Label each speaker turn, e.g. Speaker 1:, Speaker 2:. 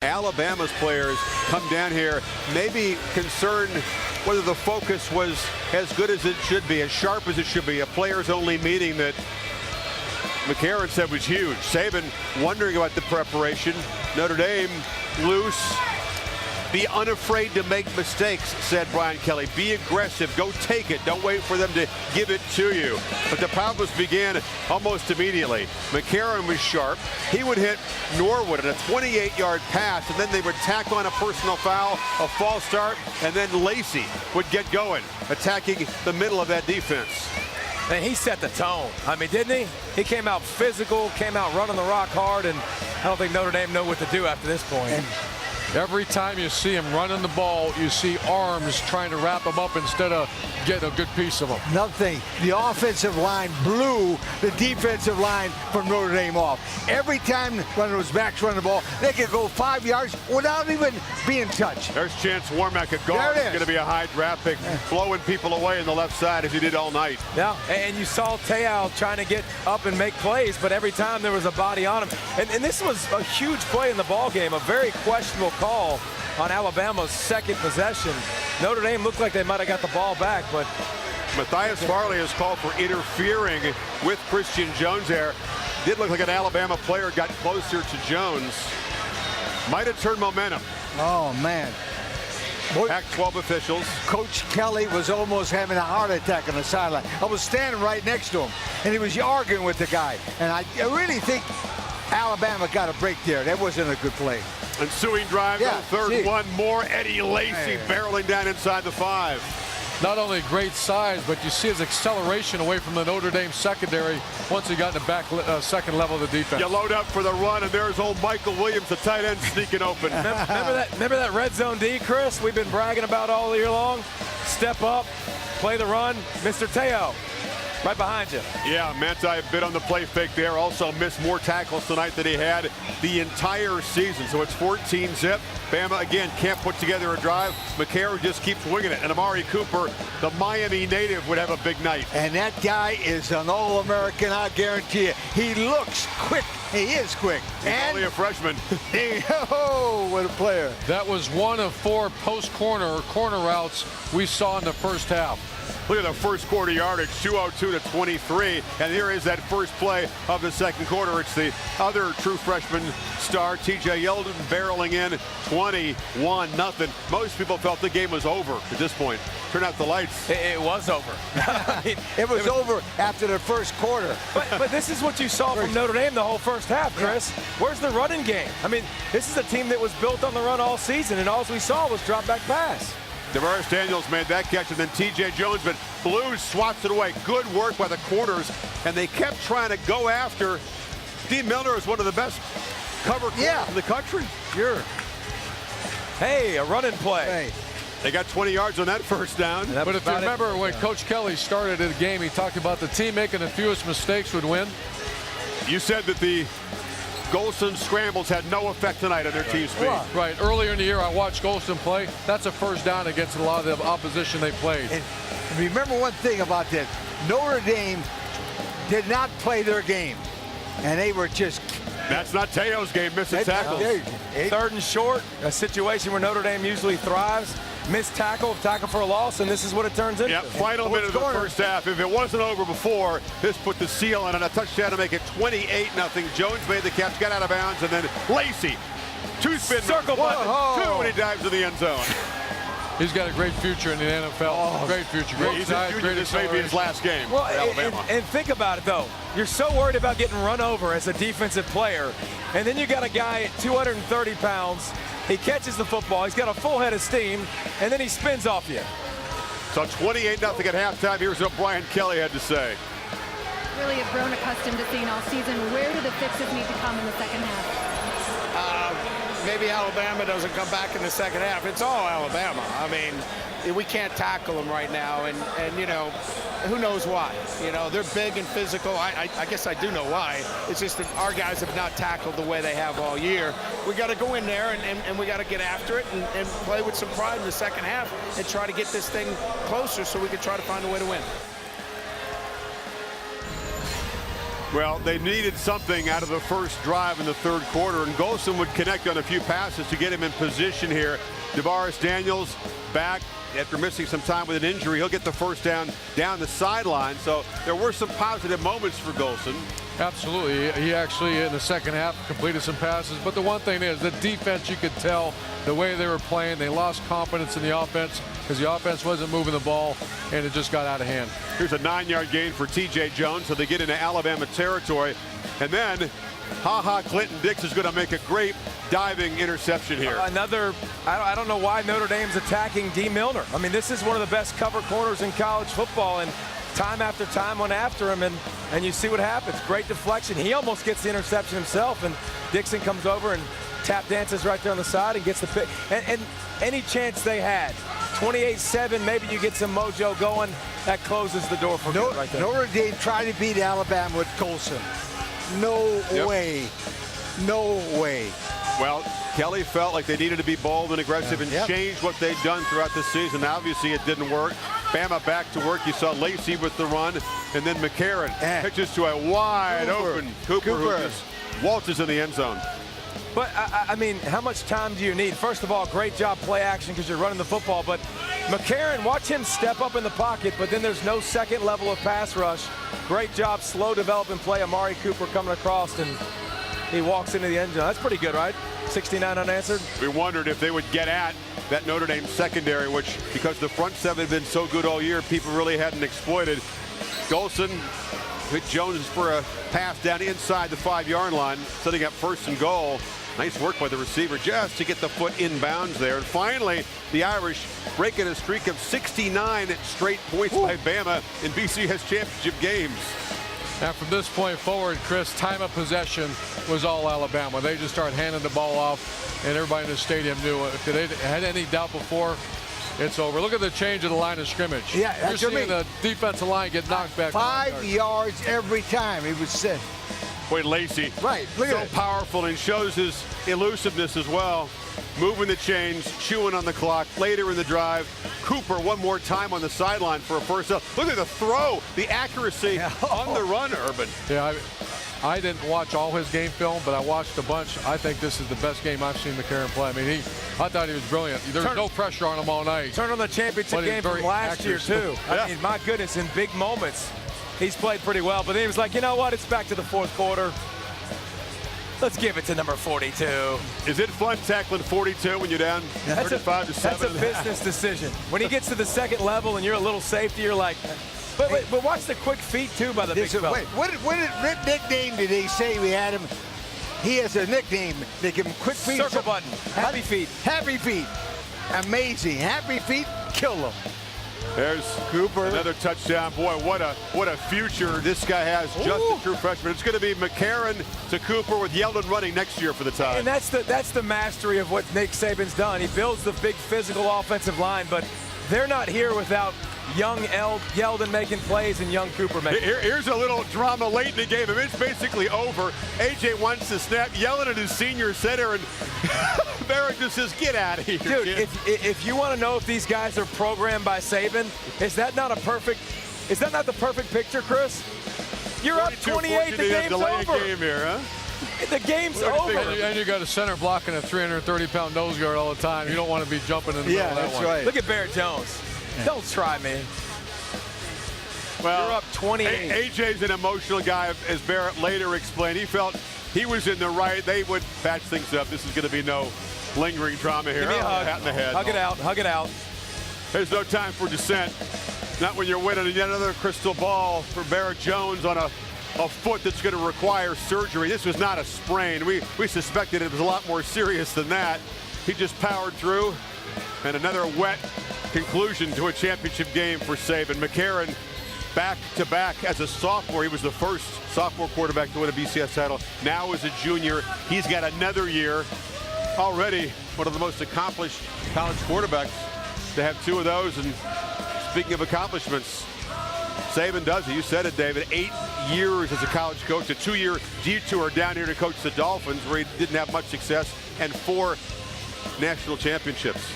Speaker 1: Alabama's players come down here, maybe concerned whether the focus was as good as it should be, as sharp as it should be. A players-only meeting that McCarron said was huge. Saban wondering about the preparation. Notre Dame loose. Be unafraid to make mistakes, said Brian Kelly. Be aggressive. Go take it. Don't wait for them to give it to you. But the problems began almost immediately. McCarron was sharp. He would hit Norwood in a 28-yard pass, and then they would tack on a personal foul, a false start, and then Lacey would get going, attacking the middle of that defense.
Speaker 2: And he set the tone. I mean, didn't he? He came out physical, came out running the rock hard, and I don't think Notre Dame knew what to do after this point.
Speaker 3: And every time you see him running the ball, you see arms trying to wrap him up instead of getting a good piece of him.
Speaker 4: Another thing, the offensive line blew the defensive line from Notre Dame off. Every time one of those backs run the ball, they could go 5 yards without even being touched.
Speaker 1: There's Chance Warmack at guard. It's going to be a high draft pick, blowing people away on the left side as he did all night.
Speaker 2: Yeah, and you saw Te'o trying to get up and make plays, but every time there was a body on him. And this was a huge play in the ball game, a very questionable call on Alabama's second possession. Notre Dame looked like they might have got the ball back, but
Speaker 1: Matthias Farley has called for interfering with Christian Jones there. Did look like an Alabama player got closer to Jones. Might have turned momentum.
Speaker 4: Oh, man.
Speaker 1: Pac-12 officials.
Speaker 4: Coach Kelly was almost having a heart attack on the sideline. I was standing right next to him, and he was arguing with the guy. And I really think Alabama got a break there. That wasn't a good play.
Speaker 1: Ensuing drive, third one more. Eddie Lacey barreling down inside the 5.
Speaker 3: Not only great size, but you see his acceleration away from the Notre Dame secondary once he got in the back second level of the defense.
Speaker 1: You load up for the run, and there's old Michael Williams, the tight end, sneaking open.
Speaker 2: Remember that red zone D, Chris? We've been bragging about all year long. Step up, play the run. Mr. Te'o, right behind you.
Speaker 1: Yeah, Manti a bit on the play fake there. Also missed more tackles tonight than he had the entire season. So it's 14-zip. Bama, again, can't put together a drive. McCarron just keeps winging it. And Amari Cooper, the Miami native, would have a big night.
Speaker 4: And that guy is an All-American, I guarantee you. He looks quick. He is quick.
Speaker 1: He's only a freshman.
Speaker 4: Oh, what a player.
Speaker 3: That was one of 4 post-corner or corner routes we saw in the first half.
Speaker 1: Look at the first quarter yardage, 202 to 23. And here is that first play of the second quarter. It's the other true freshman star, TJ Yeldon, barreling in 21-0. Most people felt the game was over at this point. Turn out the lights.
Speaker 2: It was over.
Speaker 4: I mean, it was over after the first quarter.
Speaker 2: But this is what you saw from Notre Dame the whole first half, Chris. Where's the running game? I mean, this is a team that was built on the run all season, and all we saw was drop back pass.
Speaker 1: Devaris Daniels made that catch, and then T.J. Jones, but Blues swats it away. Good work by the corners, and they kept trying to go after. Steve Milner is one of the best cover corners in the country.
Speaker 2: Sure. Hey, a running play.
Speaker 4: Hey.
Speaker 1: They got 20 yards on that first down.
Speaker 3: But if you remember when Coach Kelly started the game, he talked about the team making the fewest mistakes would win.
Speaker 1: You said that the Golston scrambles had no effect tonight on their team speed.
Speaker 3: Right. Earlier in the year, I watched Golston play. That's a first down against a lot of the opposition they played.
Speaker 4: And remember one thing about this. Notre Dame did not play their game. And they were just...
Speaker 1: That's not Te'o's game, missing tackles.
Speaker 2: Third and short, a situation where Notre Dame usually thrives. Missed tackle for a loss, and this is what it turns into.
Speaker 1: Yep, final minute of the first half. If it wasn't over before, this put the seal on it. A touchdown to make it 28-0. Jones made the catch, got out of bounds, and then Lacey. Two spin,
Speaker 2: circle button,
Speaker 1: two, and he dives to the end zone.
Speaker 3: He's got a great future in the NFL. Great future. Great size, great
Speaker 1: this may be his last game for Alabama.
Speaker 2: And think about it, though. You're so worried about getting run over as a defensive player, and then you got a guy at 230 pounds. He catches the football. He's got a full head of steam, and then he spins off you.
Speaker 1: So 28-0 at halftime. Here's what Brian Kelly had to say.
Speaker 5: Really have grown accustomed to seeing all season. Where do the fixes need to come in the second half?
Speaker 6: Maybe Alabama doesn't come back in the second half. It's all Alabama. I mean, we can't tackle them right now, and you know, who knows why? You know, they're big and physical. I guess I do know why. It's just that our guys have not tackled the way they have all year. We got to go in there and we got to get after it and play with some pride in the second half and try to get this thing closer so we can try to find a way to win.
Speaker 1: Well, they needed something out of the first drive in the third quarter, and Golson would connect on a few passes to get him in position here. DeVaris Daniels back after missing some time with an injury. He'll get the first down the sideline. So there were some positive moments for Golson.
Speaker 3: Absolutely. He actually, in the second half, completed some passes. But the one thing is, the defense, you could tell the way they were playing, they lost confidence in the offense because the offense wasn't moving the ball, and it just got out of hand.
Speaker 1: Here's a 9-yard gain for T.J. Jones, so they get into Alabama territory. And then Clinton Dix is going to make a great diving interception here.
Speaker 2: I don't know why Notre Dame's attacking D. Milner. I mean, this is one of the best cover corners in college football, and time after time went after him, and you see what happens. Great deflection. He almost gets the interception himself, and Dixon comes over and tap dances right there on the side and gets the pick. And any chance they had, 28-7, maybe you get some mojo going. That closes the door for good right there.
Speaker 4: Notre Dame tried to beat Alabama with Golson. No way. No way.
Speaker 1: Well, Kelly felt like they needed to be bold and aggressive and change what they'd done throughout the season. Obviously, it didn't work. Bama back to work. You saw Lacey with the run, and then McCarron pitches to a wide open Cooper. Who just waltzes in the end zone.
Speaker 2: But, I mean, how much time do you need? First of all, great job play action because you're running the football. But McCarron, watch him step up in the pocket, but then there's no second level of pass rush. Great job, slow developing play. Amari Cooper coming across, and he walks into the end zone. That's pretty good, right? 69 unanswered.
Speaker 1: We wondered if they would get at that Notre Dame secondary, which, because the front seven had been so good all year, people really hadn't exploited. Golson hit Jones for a pass down inside the 5-yard line, setting up 1st and goal. Nice work by the receiver just to get the foot inbounds there. And finally, the Irish breaking a streak of 69 straight points by Bama in BCS championship games.
Speaker 3: Now, from this point forward, Chris, time of possession was all Alabama. They just started handing the ball off, and everybody in the stadium knew if they had any doubt before, it's over. Look at the change of the line of scrimmage.
Speaker 4: Yeah,
Speaker 3: you're seeing the defensive line get knocked back.
Speaker 4: 5 yards every time. He was set.
Speaker 1: Boy, Lacey,
Speaker 4: right, look
Speaker 1: so
Speaker 4: at it.
Speaker 1: Powerful, and shows his elusiveness as well. Moving the chains, chewing on the clock. Later in the drive, Cooper one more time on the sideline for a first down. Look at the throw, the accuracy on the run, Urban.
Speaker 3: Yeah, I didn't watch all his game film, but I watched a bunch. I think this is the best game I've seen McCarron play. I mean, I thought he was brilliant. There was no pressure on him all night.
Speaker 2: Turn on the championship game from last year, too. I mean, my goodness, in big moments, he's played pretty well. But then he was like, you know what? It's back to the fourth quarter. Let's give it to number 42.
Speaker 1: Is it fun tackling 42 when you're down 35-7?
Speaker 2: That's a business decision. When he gets to the second level and you're a little safety, you're like, but watch the quick feet, too, by the big fella.
Speaker 4: Wait, what nickname did they say we had him? He has a nickname. They give him quick feet.
Speaker 2: Circle button. Happy feet.
Speaker 4: Happy feet. Amazing. Happy feet, kill them.
Speaker 1: There's Cooper. Another touchdown. Boy, what a future this guy has. Just a true freshman. It's going to be McCarron to Cooper with Yeldon running next year for the Tide.
Speaker 2: And that's the mastery of what Nick Saban's done. He builds the big physical offensive line, but they're not here without young Yeldon making plays and young Cooper making plays.
Speaker 1: Here's a little drama late in the game. It's basically over. AJ wants to snap. Yelling at his senior center, and Barrett just says, get out of here,
Speaker 2: dude,
Speaker 1: kid.
Speaker 2: if you want to know if these guys are programmed by Saban, is that not the perfect picture, Chris? You're up 28, the game's over.
Speaker 1: Game here, huh?
Speaker 2: The game's over.
Speaker 3: And you got a center blocking a 330-pound nose guard all the time. You don't want to be jumping in the middle of that one.
Speaker 4: Right.
Speaker 2: Look at Barrett Jones. Yeah. Don't try me.
Speaker 1: Well,
Speaker 2: you're up 28.
Speaker 1: AJ's an emotional guy, as Barrett later explained. He felt he was in the right. They would patch things up. This is going to be no lingering drama here.
Speaker 2: Give me a hug.
Speaker 1: Hat in the head.
Speaker 2: Hug it out. Hug it out.
Speaker 1: There's no time for dissent. Not when you're winning. Yet another crystal ball for Barrett Jones on a foot that's going to require surgery. This was not a sprain. We suspected it was a lot more serious than that. He just powered through, and another wet conclusion to a championship game for Saban. McCarron back-to-back as a sophomore. He was the first sophomore quarterback to win a BCS title. Now as a junior, he's got another year. Already one of the most accomplished college quarterbacks to have 2 of those. And speaking of accomplishments, Saban does it. You said it, David. 8 years as a college coach, a 2-year detour down here to coach the Dolphins, where he didn't have much success, and 4 national championships.